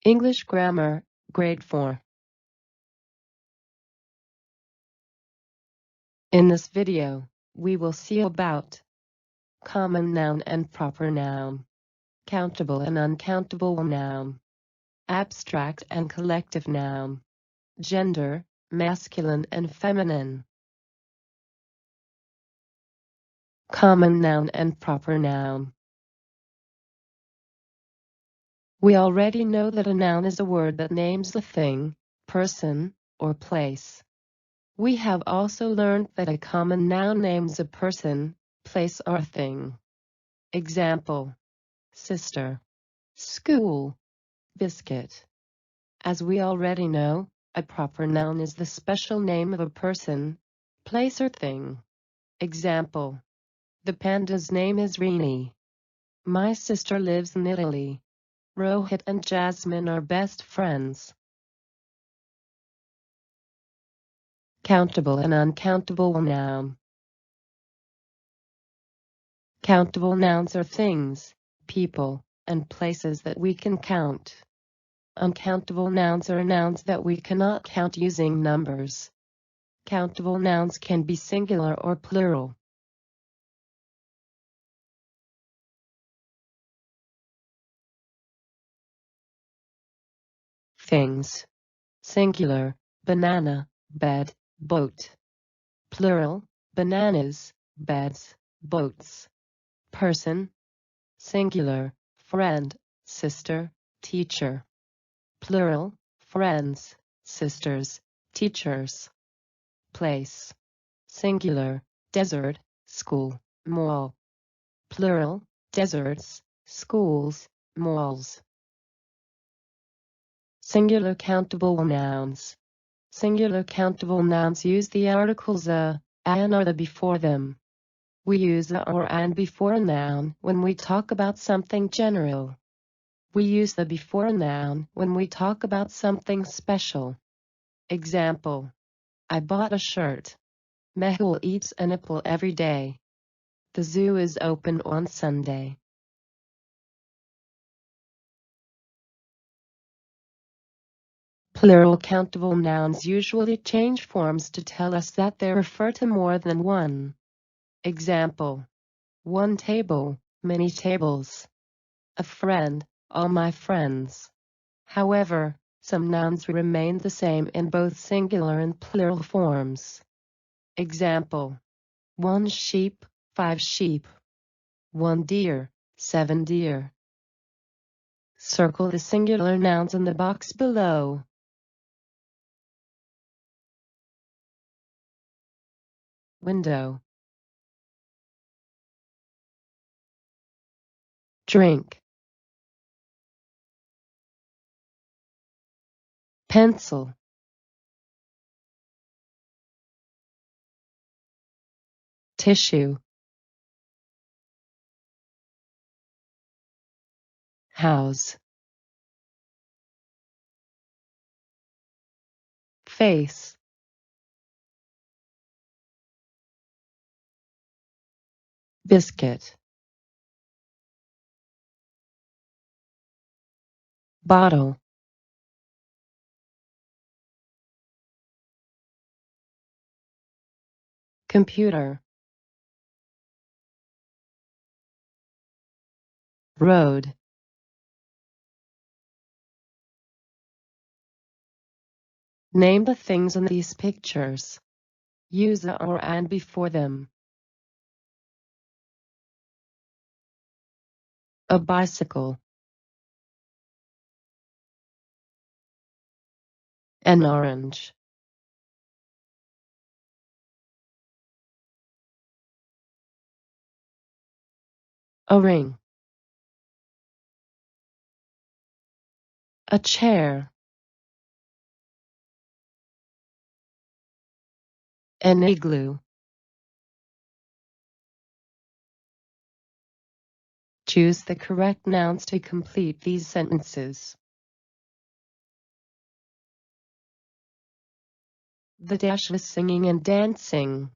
English Grammar, Grade 4. In this video, we will see about common noun and proper noun, countable and uncountable noun, abstract and collective noun, gender, masculine and feminine. Common noun and proper noun. We already know that a noun is a word that names a thing, person, or place. We have also learned that a common noun names a person, place, or thing. Example: sister, school, biscuit. As we already know, a proper noun is the special name of a person, place, or thing. Example: the panda's name is Rini. My sister lives in Italy. Rohit and Jasmine are best friends. Countable and uncountable noun. Countable nouns are things, people, and places that we can count. Uncountable nouns are nouns that we cannot count using numbers. Countable nouns can be singular or plural. Things. Singular: banana, bed, boat. Plural: bananas, beds, boats. Person. Singular: friend, sister, teacher. Plural: friends, sisters, teachers. Place. Singular: desert, school, mall. Plural: deserts, schools, malls. Singular countable nouns. Singular countable nouns use the articles a, an, or the before them. We use a or an before a noun when we talk about something general. We use the before a noun when we talk about something special. Example: I bought a shirt. Mehul eats an apple every day. The zoo is open on Sunday. Plural countable nouns usually change forms to tell us that they refer to more than one. Example: one table, many tables. A friend, all my friends. However, some nouns remain the same in both singular and plural forms. Example: one sheep, 5 sheep. One deer, 7 deer. Circle the singular nouns in the box below. Window, drink, pencil, tissue, house, face, biscuit, bottle. Computer, road. Name the things in these pictures. Use a or an before them. A bicycle, an orange, a ring, a chair, an igloo. Choose the correct nouns to complete these sentences. The dash is singing and dancing.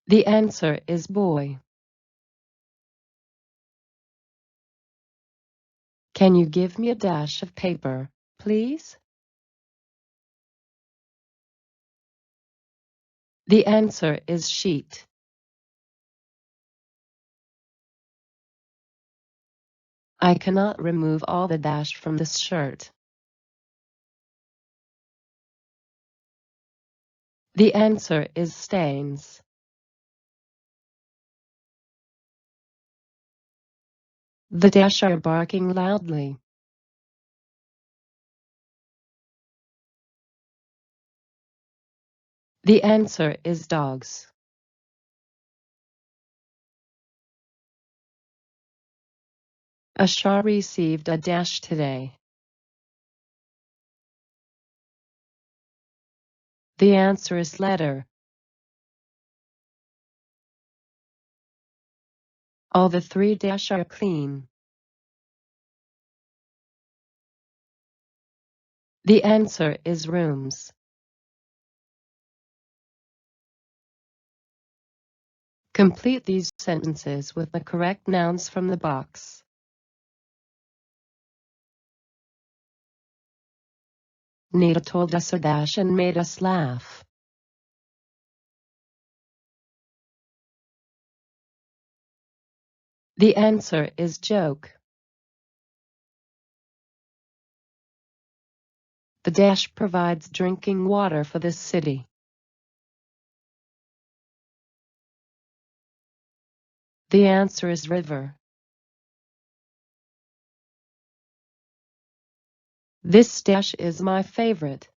The answer is boy. Can you give me a dash of paper, please? The answer is sheet. I cannot remove all the dash from this shirt. The answer is stains. The dash are barking loudly. The answer is dogs. Ashar received a dash today. The answer is letter. All the three dash are clean. The answer is rooms. Complete these sentences with the correct nouns from the box. Nita told us a dash and made us laugh. The answer is joke. The dash provides drinking water for this city. The answer is river. This dash is my favorite.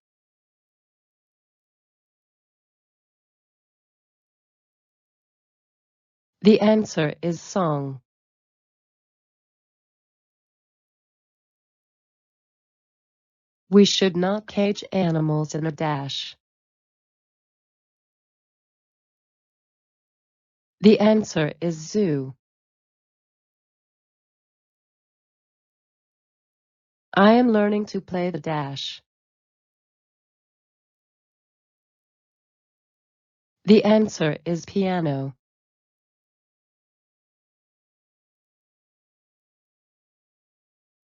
The answer is song. We should not cage animals in a dash. The answer is zoo. I am learning to play the dash. The answer is piano.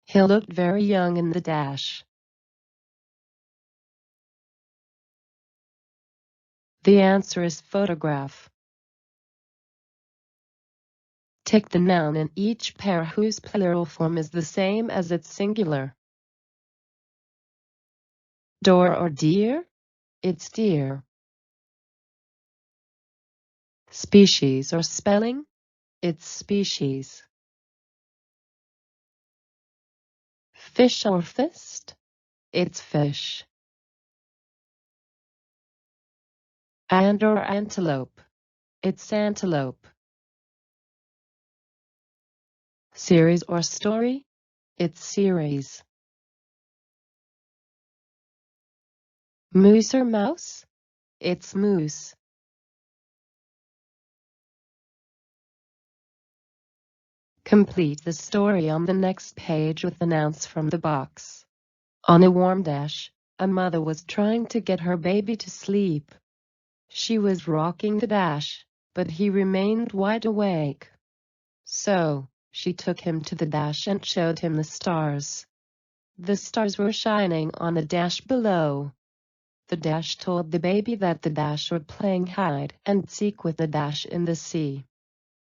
He looked very young in the dash. The answer is photograph. Take the noun in each pair whose plural form is the same as its singular. Door or deer? It's deer. Species or spelling? It's species. Fish or fist? It's fish. And or antelope? It's antelope. Series or story? It's series. Moose or mouse? It's moose. Complete the story on the next page with the nouns from the box. On a warm dash, a mother was trying to get her baby to sleep. She was rocking the dash, but he remained wide awake. So, she took him to the dash and showed him the stars. The stars were shining on the dash below. The dash told the baby that the dash were playing hide and seek with the dash in the sea.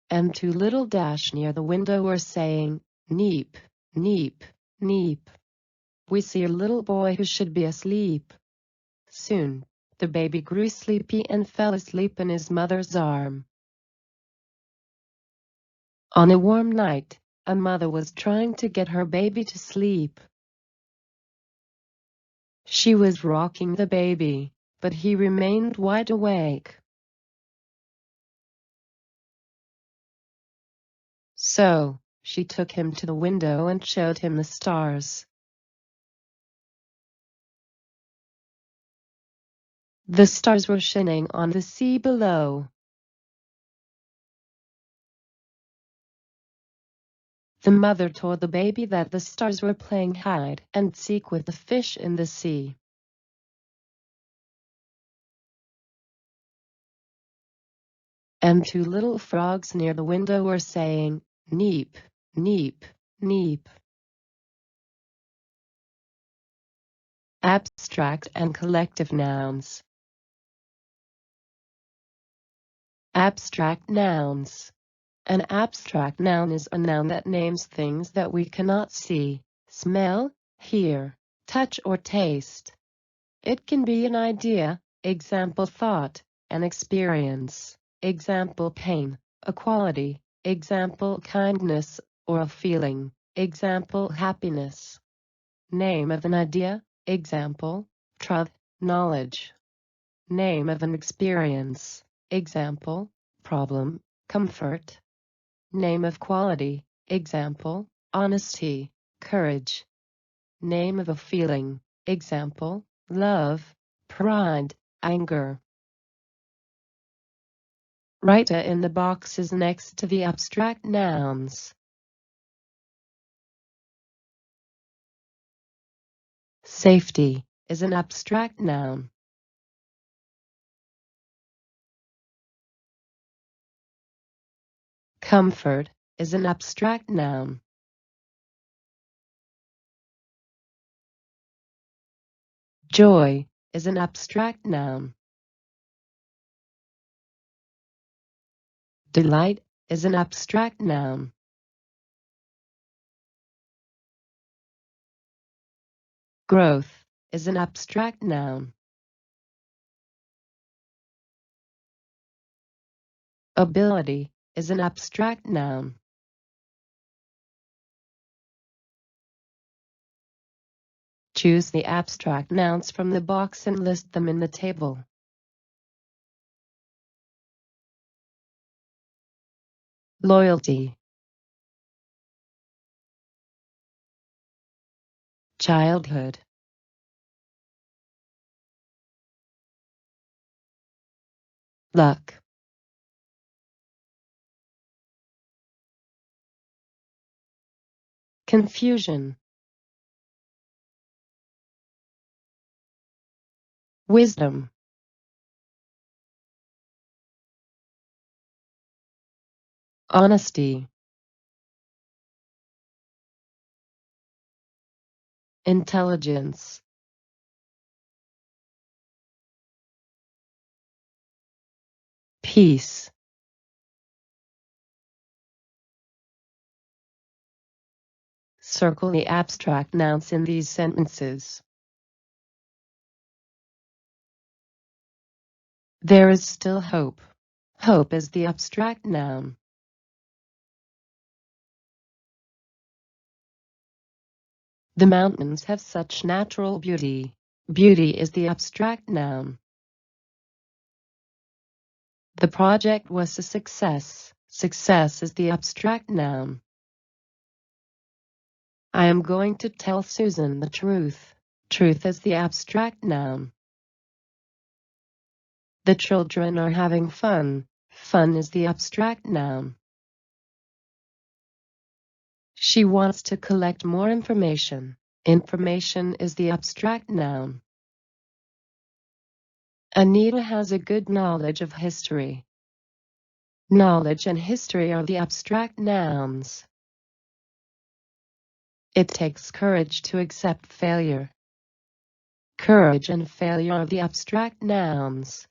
And two little dash near the window were saying, "Neep, neep, neep. We see a little boy who should be asleep." Soon, the baby grew sleepy and fell asleep in his mother's arm. On a warm night, a mother was trying to get her baby to sleep. She was rocking the baby, but he remained wide awake. So, she took him to the window and showed him the stars. The stars were shining on the sea below. The mother told the baby that the stars were playing hide and seek with the fish in the sea. And two little frogs near the window were saying, "Neep, neep, neep." Abstract and collective nouns. Abstract nouns. An abstract noun is a noun that names things that we cannot see, smell, hear, touch or taste. It can be an idea, example thought, an experience, example pain, a quality, example kindness, or a feeling, example happiness. Name of an idea, example, truth, knowledge. Name of an experience, example, problem, comfort. Name of quality, example, honesty, courage. Name of a feeling, example, love, pride, anger. Write it in the boxes next to the abstract nouns. Safety is an abstract noun. Comfort is an abstract noun. Joy is an abstract noun. Delight is an abstract noun. Growth is an abstract noun. Ability is an abstract noun. Choose the abstract nouns from the box and list them in the table. Loyalty, childhood, luck, confusion, wisdom, honesty, intelligence, peace. Circle the abstract nouns in these sentences. There is still hope. Hope is the abstract noun. The mountains have such natural beauty. Beauty is the abstract noun. The project was a success. Success is the abstract noun. I am going to tell Susan the truth. Truth is the abstract noun. The children are having fun. Fun is the abstract noun. She wants to collect more information. Information is the abstract noun. Anita has a good knowledge of history. Knowledge and history are the abstract nouns. It takes courage to accept failure. Courage and failure are the abstract nouns.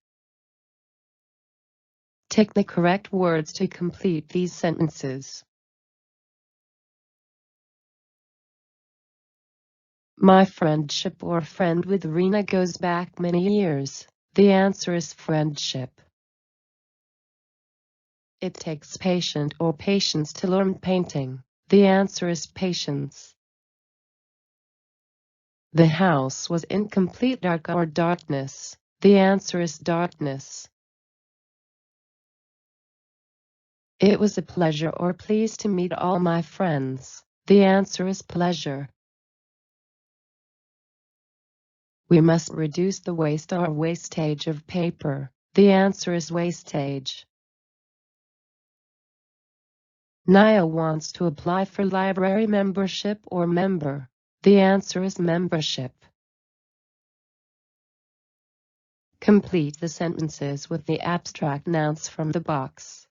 Tick the correct words to complete these sentences. My friendship or friend with Rena goes back many years. The answer is friendship. It takes patience or patience to learn painting. The answer is patience. The house was in complete dark or darkness. The answer is darkness. It was a pleasure or pleased to meet all my friends. The answer is pleasure. We must reduce the waste or wastage of paper. The answer is wastage. Nia wants to apply for library membership or member. The answer is membership. Complete the sentences with the abstract nouns from the box.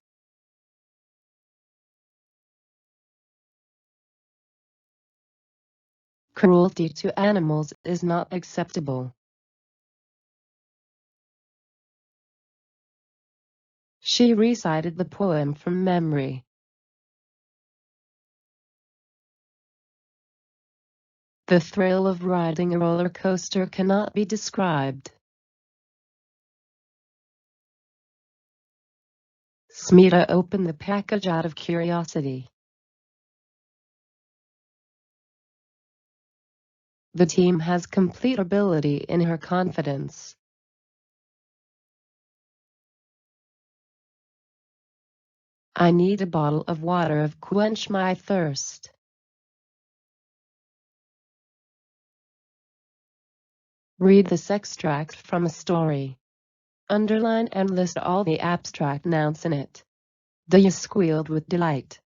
Cruelty to animals is not acceptable. She recited the poem from memory. The thrill of riding a roller coaster cannot be described. Smita opened the package out of curiosity. The team has complete ability in her confidence. I need a bottle of water to quench my thirst. Read this extract from a story. Underline and list all the abstract nouns in it. Dia squealed with delight.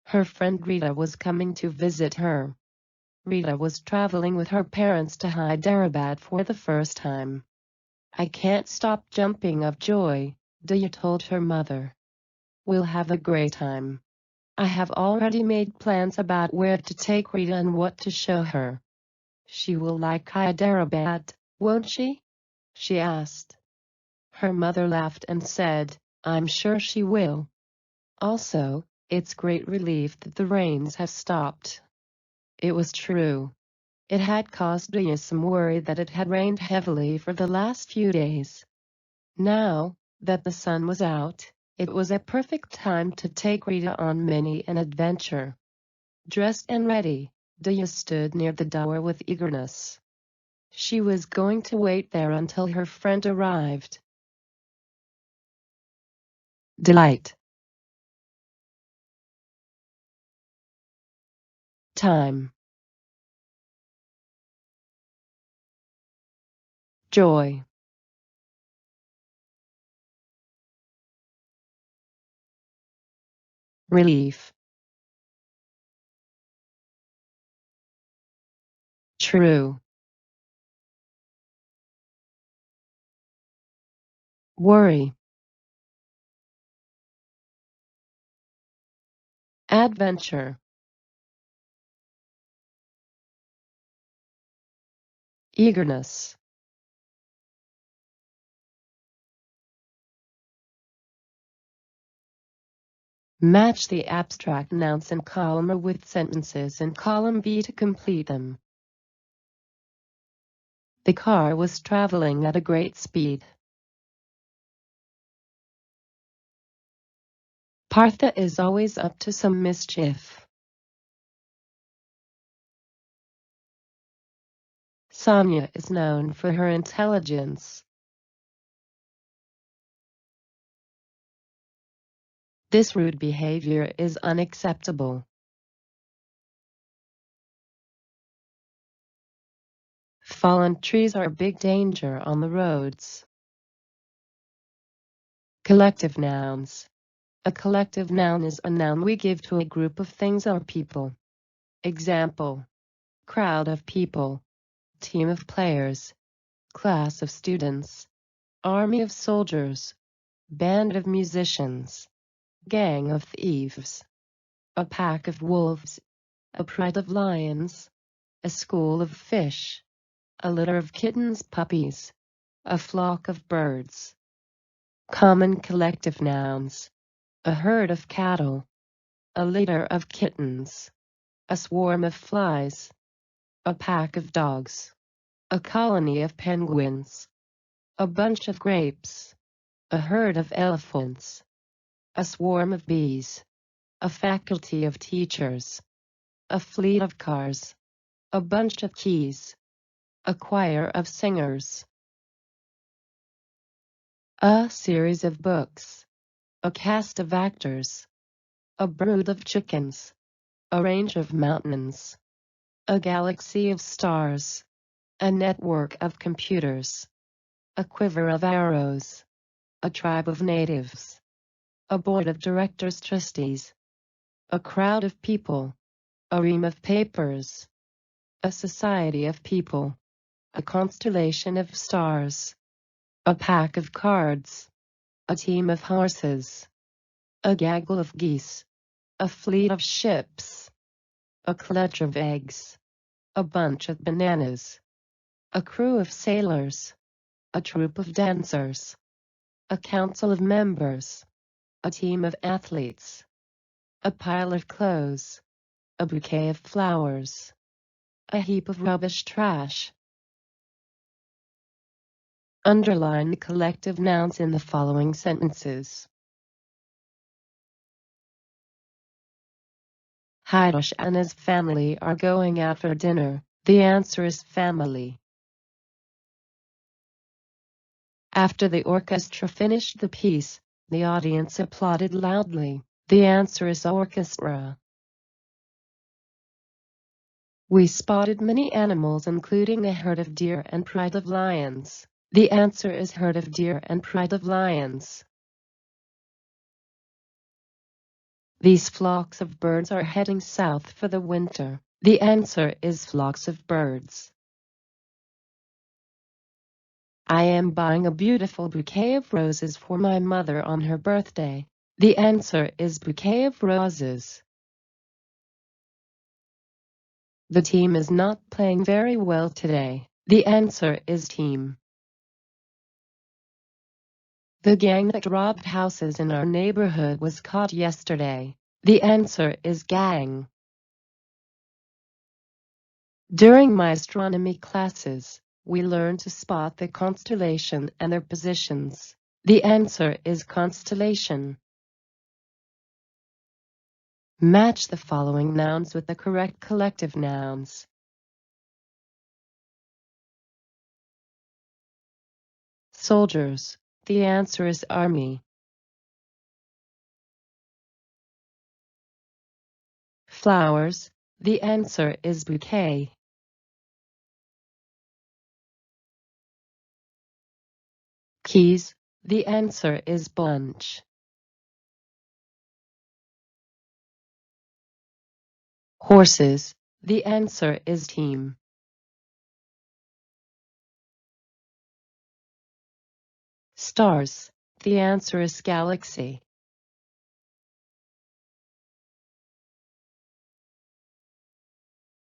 Her friend Rita was coming to visit her. Rita was traveling with her parents to Hyderabad for the first time. I can't stop jumping of joy, Dia told her mother. We'll have a great time. I have already made plans about where to take Rita and what to show her. She will like Hyderabad, won't she? She asked. Her mother laughed and said, I'm sure she will. Also, it's great relief that the rains have stopped. It was true. It had caused Dia some worry that it had rained heavily for the last few days. Now that the sun was out, it was a perfect time to take Rita on many an adventure. Dressed and ready, Dia stood near the door with eagerness. She was going to wait there until her friend arrived. Delight. Time. Joy. Relief. True. Worry. Adventure. Eagerness. Match the abstract nouns in column A with sentences in column B to complete them. The car was traveling at a great speed. Partha is always up to some mischief. Sonia is known for her intelligence. This rude behavior is unacceptable. Fallen trees are a big danger on the roads. Collective nouns. A collective noun is a noun we give to a group of things or people. Example: crowd of people, team of players, class of students, army of soldiers, band of musicians, gang of thieves, a pack of wolves, a pride of lions, a school of fish, a litter of kittens, puppies, a flock of birds. Common collective nouns: a herd of cattle, a litter of kittens, a swarm of flies, a pack of dogs, a colony of penguins, a bunch of grapes, a herd of elephants, a swarm of bees, a faculty of teachers, a fleet of cars, a bunch of keys, a choir of singers. A series of books, a cast of actors, a brood of chickens, a range of mountains, a galaxy of stars, a network of computers, a quiver of arrows, a tribe of natives, a board of directors trustees, a crowd of people, a ream of papers, a society of people, a constellation of stars, a pack of cards, a team of horses, a gaggle of geese, a fleet of ships, a clutch of eggs, a bunch of bananas, a crew of sailors, a troupe of dancers, a council of members, a team of athletes, a pile of clothes, a bouquet of flowers, a heap of rubbish trash. Underline the collective nouns in the following sentences. Haidesh and his family are going out for dinner. The answer is family. After the orchestra finished the piece, the audience applauded loudly. The answer is orchestra. We spotted many animals including a herd of deer and pride of lions. The answer is herd of deer and pride of lions. These flocks of birds are heading south for the winter. The answer is flocks of birds. I am buying a beautiful bouquet of roses for my mother on her birthday. The answer is bouquet of roses. The team is not playing very well today. The answer is team. The gang that robbed houses in our neighborhood was caught yesterday. The answer is gang. During my astronomy classes, we learned to spot the constellation and their positions. The answer is constellation. Match the following nouns with the correct collective nouns. Soldiers. The answer is army. Flowers. The answer is bouquet. Keys. The answer is bunch. Horses. The answer is team. Stars. The answer is galaxy.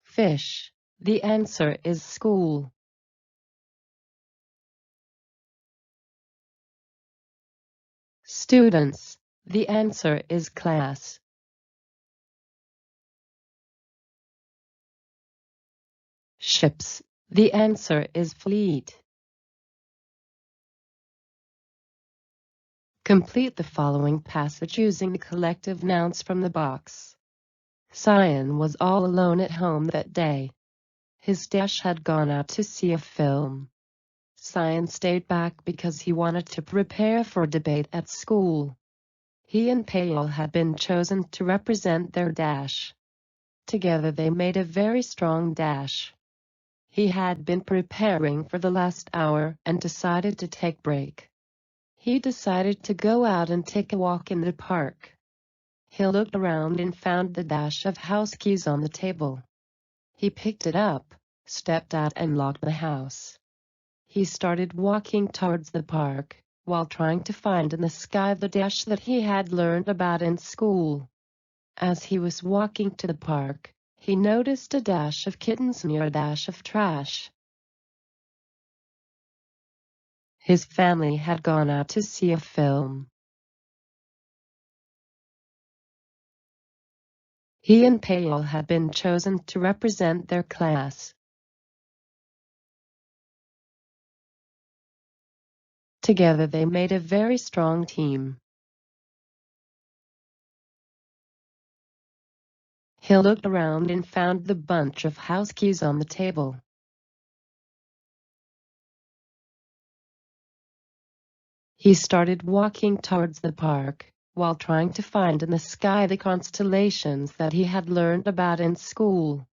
Fish. The answer is school. Students. The answer is class. Ships. The answer is fleet. Complete the following passage using the collective nouns from the box. Cyan was all alone at home that day. His dash had gone out to see a film. Cyan stayed back because he wanted to prepare for debate at school. He and Pale had been chosen to represent their dash. Together they made a very strong dash. He had been preparing for the last hour and decided to take break. He decided to go out and take a walk in the park. He looked around and found the dash of house keys on the table. He picked it up, stepped out and locked the house. He started walking towards the park, while trying to find in the sky the dash that he had learned about in school. As he was walking to the park, he noticed a dash of kittens near a dash of trash. His family had gone out to see a film. He and Pale had been chosen to represent their class. Together they made a very strong team. He looked around and found the bunch of house keys on the table. He started walking towards the park, while trying to find in the sky the constellations that he had learned about in school.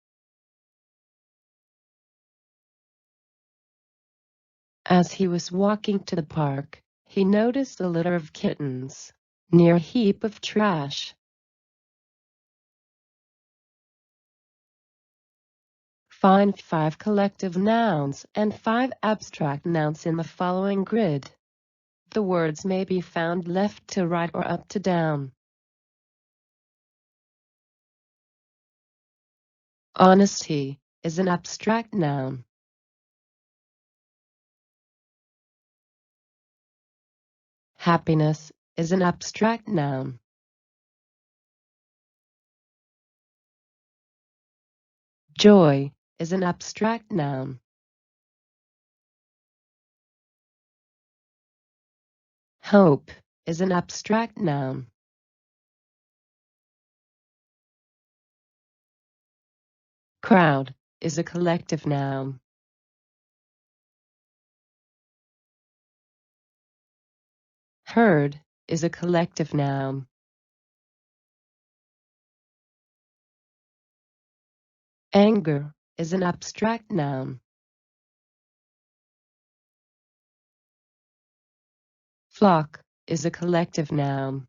As he was walking to the park, he noticed a litter of kittens near a heap of trash. Find 5 collective nouns and 5 abstract nouns in the following grid. The words may be found left to right or up to down. Honesty. is an abstract noun. Happiness is an abstract noun. Joy is an abstract noun. Hope is an abstract noun. Crowd is a collective noun. Herd is a collective noun. Anger is an abstract noun. Flock is a collective noun.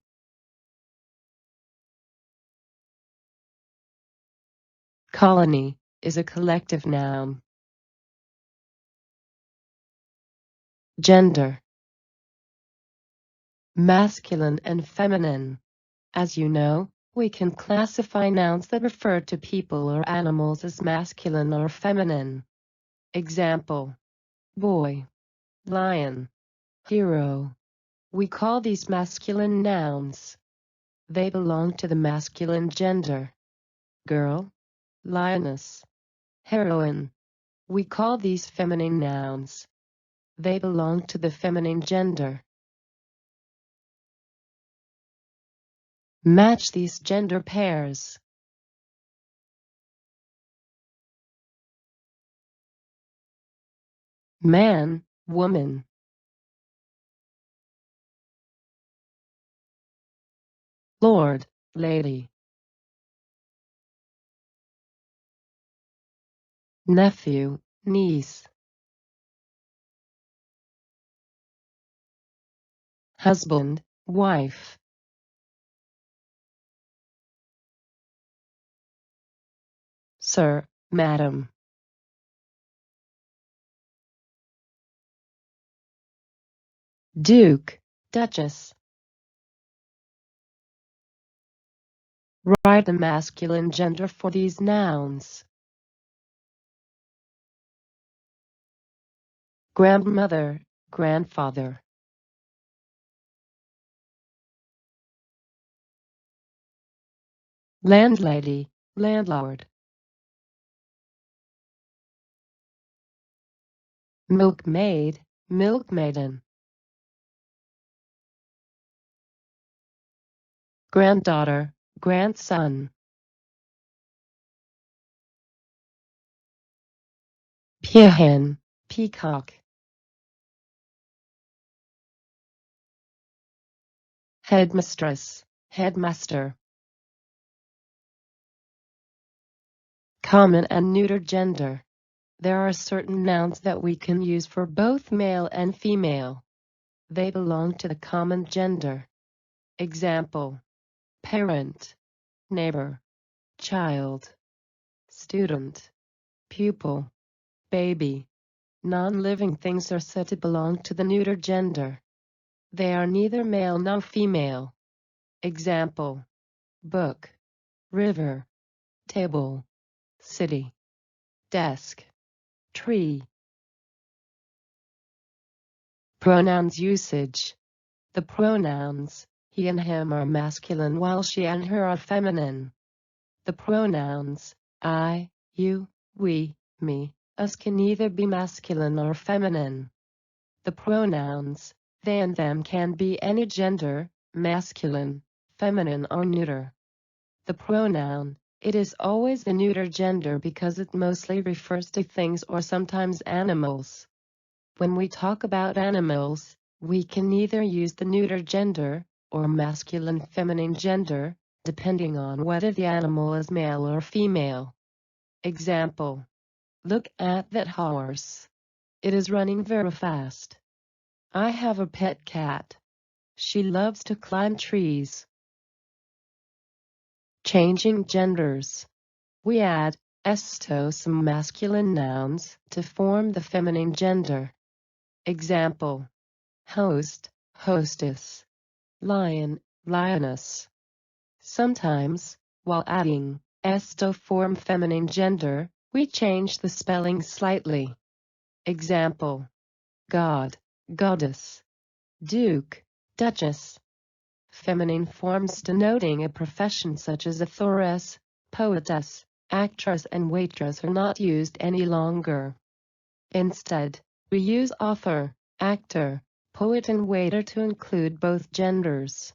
Colony is a collective noun. Gender. Masculine and feminine. As you know, we can classify nouns that refer to people or animals as masculine or feminine. Example: boy, lion, hero. We call these masculine nouns. They belong to the masculine gender. Girl, lioness, heroine. We call these feminine nouns. They belong to the feminine gender. Match these gender pairs. Man, woman. Lord, lady. Nephew, niece. Husband, wife. Sir, madam. Duke, duchess. Write the masculine gender for these nouns. Grandmother, grandfather. Landlady, landlord. Milkmaid, milkmaiden. Granddaughter, grandson. Peahen, peacock. Headmistress, headmaster. Common and neuter gender. There are certain nouns that we can use for both male and female. They belong to the common gender. Example: parent, neighbor, child, student, pupil, baby. Non-living things are said to belong to the neuter gender. They are neither male nor female. Example: book, river, table, city, desk, tree. Pronouns usage. The pronouns he and him are masculine while she and her are feminine. The pronouns I, you, we, me, us can either be masculine or feminine. The pronouns they and them can be any gender, masculine, feminine or neuter. The pronoun it is always the neuter gender because it mostly refers to things or sometimes animals. When we talk about animals, we can either use the neuter gender or masculine-feminine gender, depending on whether the animal is male or female. Example: look at that horse. It is running very fast. I have a pet cat. She loves to climb trees. Changing genders. We add s to some masculine nouns to form the feminine gender. Example: host, hostess, lion, lioness. Sometimes, while adding s to form feminine gender, We changed the spelling slightly. Example: God, goddess, duke, duchess. Feminine forms denoting a profession such as authoress, poetess, actress and waitress are not used any longer. Instead, we use author, actor, poet and waiter to include both genders.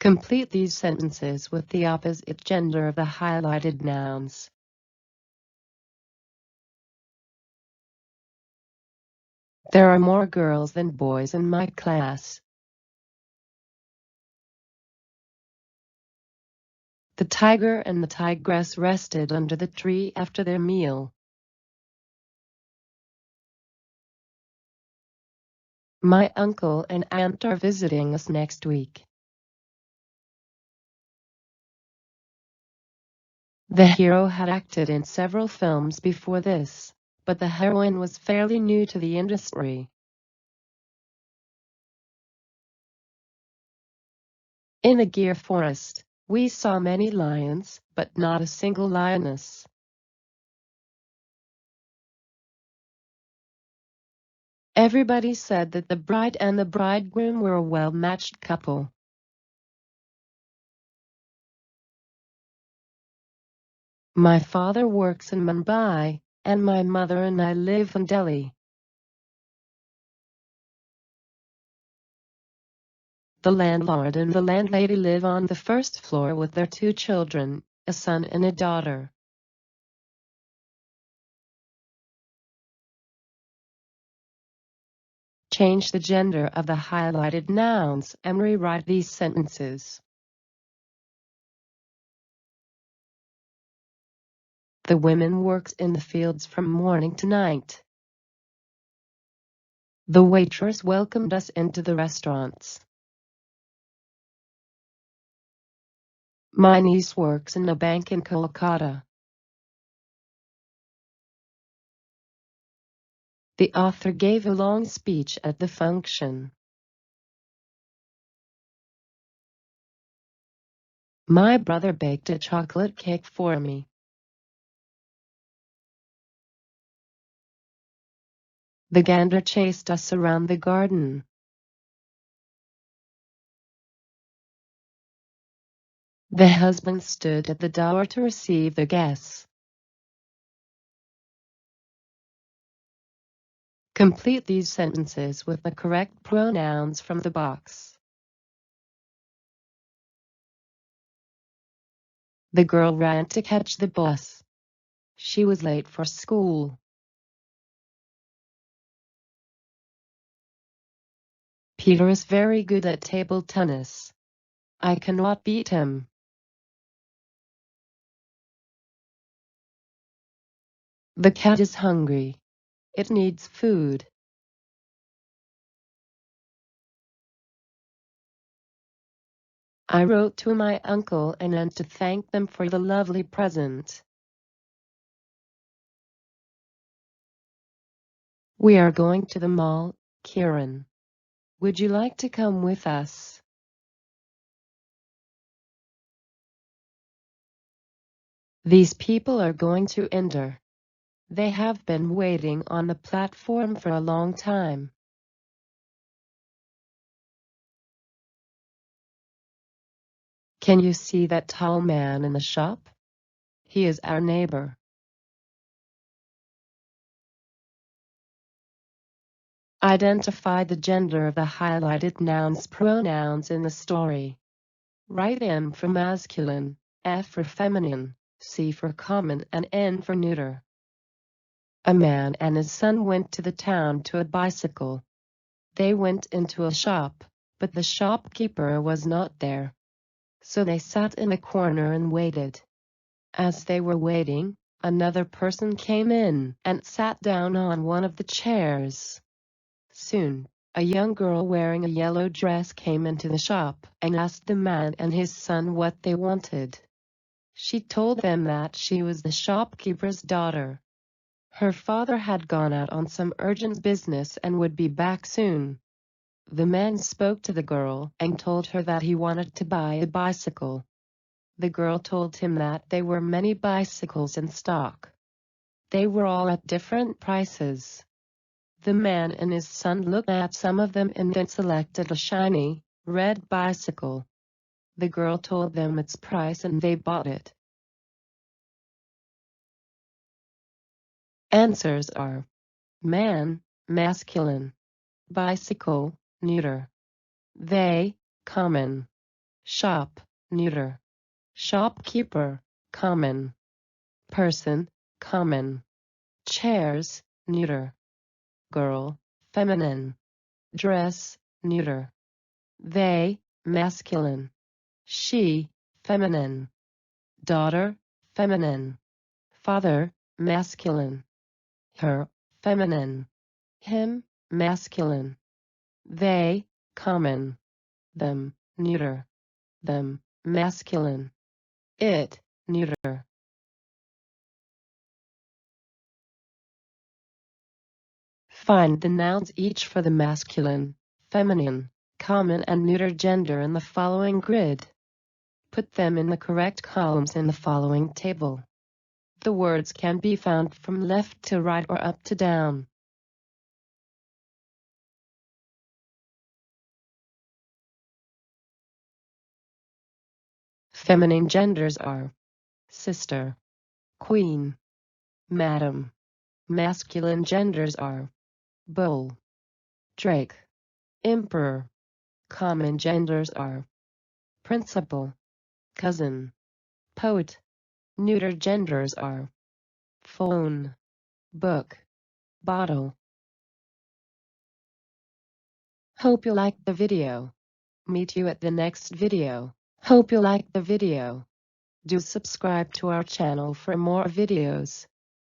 Complete these sentences with the opposite gender of the highlighted nouns. There are more girls than boys in my class. The tiger and the tigress rested under the tree after their meal. My uncle and aunt are visiting us next week. The hero had acted in several films before this, but the heroine was fairly new to the industry. In the Gir forest, we saw many lions, but not a single lioness. Everybody said that the bride and the bridegroom were a well-matched couple. My father works in Mumbai, and my mother and I live in Delhi. The landlord and the landlady live on the first floor with their 2 children, a son and a daughter. Change the gender of the highlighted nouns and rewrite these sentences. The women works in the fields from morning to night. The waitress welcomed us into the restaurants. My niece works in a bank in Kolkata. The author gave a long speech at the function. My brother baked a chocolate cake for me. The gander chased us around the garden. The husband stood at the door to receive the guests. Complete these sentences with the correct pronouns from the box. The girl ran to catch the bus. She was late for school. Peter is very good at table tennis. I cannot beat him. The cat is hungry. It needs food. I wrote to my uncle and aunt to thank them for the lovely present. We are going to the mall, Kieran. Would you like to come with us? These people are going to Inder. They have been waiting on the platform for a long time. Can you see that tall man in the shop? He is our neighbor. Identify the gender of the highlighted nouns pronouns in the story. Write M for masculine, F for feminine, C for common and N for neuter. A man and his son went to the town to a bicycle. They went into a shop, but the shopkeeper was not there. So they sat in a corner and waited. As they were waiting, another person came in and sat down on one of the chairs. Soon, a young girl wearing a yellow dress came into the shop and asked the man and his son what they wanted. She told them that she was the shopkeeper's daughter. Her father had gone out on some urgent business and would be back soon. The man spoke to the girl and told her that he wanted to buy a bicycle. The girl told him that there were many bicycles in stock. They were all at different prices. The man and his son looked at some of them and then selected a shiny, red bicycle. The girl told them its price and they bought it. Answers are: man, masculine; bicycle, neuter; they, common; shop, neuter; shopkeeper, common; person, common; chairs, neuter; girl, feminine; dress, neuter; they, masculine; she, feminine; daughter, feminine; father, masculine; her, feminine; him, masculine; they, common; them, neuter; them, masculine; it, neuter. Find the nouns each for the masculine, feminine, common and neuter gender in the following grid. Put them in the correct columns in the following table. The words can be found from left to right or up to down. Feminine genders are sister, queen, madam. Masculine genders are bull, drake, emperor. Common genders are principal, cousin, poet. Neuter genders are phone, book, bottle. Hope you liked the video. Meet you at the next video. Hope you liked the video. Do subscribe to our channel for more videos.